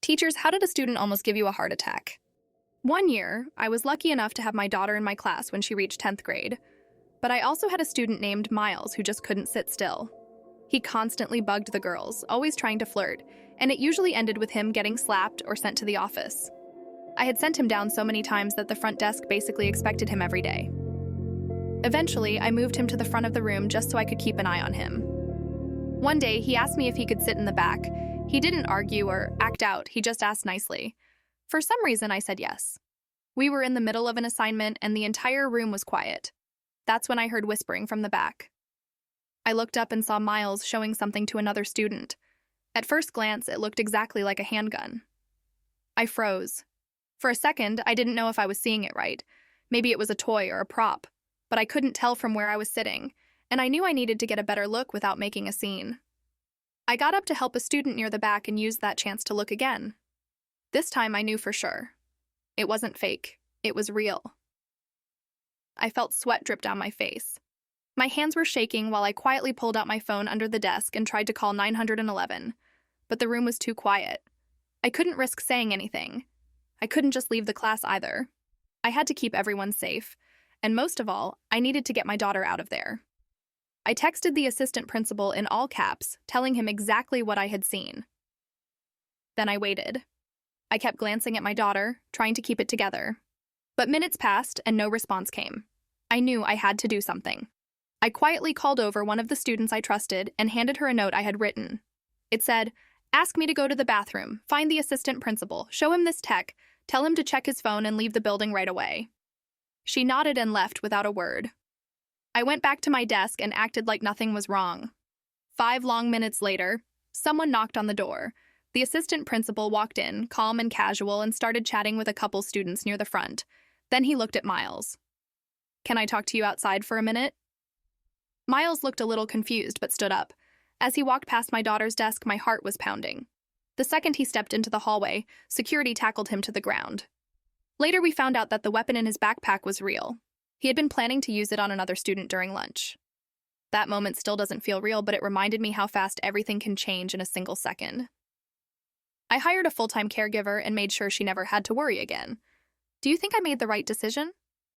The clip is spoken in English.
Teachers, how did a student almost give you a heart attack? One year, I was lucky enough to have my daughter in my class when she reached 10th grade, but I also had a student named Miles who just couldn't sit still. He constantly bugged the girls, always trying to flirt, and it usually ended with him getting slapped or sent to the office. I had sent him down so many times that the front desk basically expected him every day. Eventually, I moved him to the front of the room just so I could keep an eye on him. One day, he asked me if he could sit in the back. He didn't argue or act out, he just asked nicely. For some reason, I said yes. We were in the middle of an assignment and the entire room was quiet. That's when I heard whispering from the back. I looked up and saw Miles showing something to another student. At first glance, it looked exactly like a handgun. I froze. For a second, I didn't know if I was seeing it right. Maybe it was a toy or a prop, but I couldn't tell from where I was sitting, and I knew I needed to get a better look without making a scene. I got up to help a student near the back and used that chance to look again. This time I knew for sure. It wasn't fake. It was real. I felt sweat drip down my face. My hands were shaking while I quietly pulled out my phone under the desk and tried to call 911, but the room was too quiet. I couldn't risk saying anything. I couldn't just leave the class either. I had to keep everyone safe, and most of all, I needed to get my daughter out of there. I texted the assistant principal in all caps, telling him exactly what I had seen. Then I waited. I kept glancing at my daughter, trying to keep it together. But minutes passed and no response came. I knew I had to do something. I quietly called over one of the students I trusted and handed her a note I had written. It said, "Ask me to go to the bathroom, find the assistant principal, show him this tech, tell him to check his phone and leave the building right away." She nodded and left without a word. I went back to my desk and acted like nothing was wrong. 5 long minutes later, someone knocked on the door. The assistant principal walked in, calm and casual, and started chatting with a couple students near the front. Then he looked at Miles. "Can I talk to you outside for a minute?" Miles looked a little confused but stood up. As he walked past my daughter's desk, my heart was pounding. The second he stepped into the hallway, security tackled him to the ground. Later, we found out that the weapon in his backpack was real. He had been planning to use it on another student during lunch. That moment still doesn't feel real, but it reminded me how fast everything can change in a single second. I hired a full-time caregiver and made sure she never had to worry again. Do you think I made the right decision?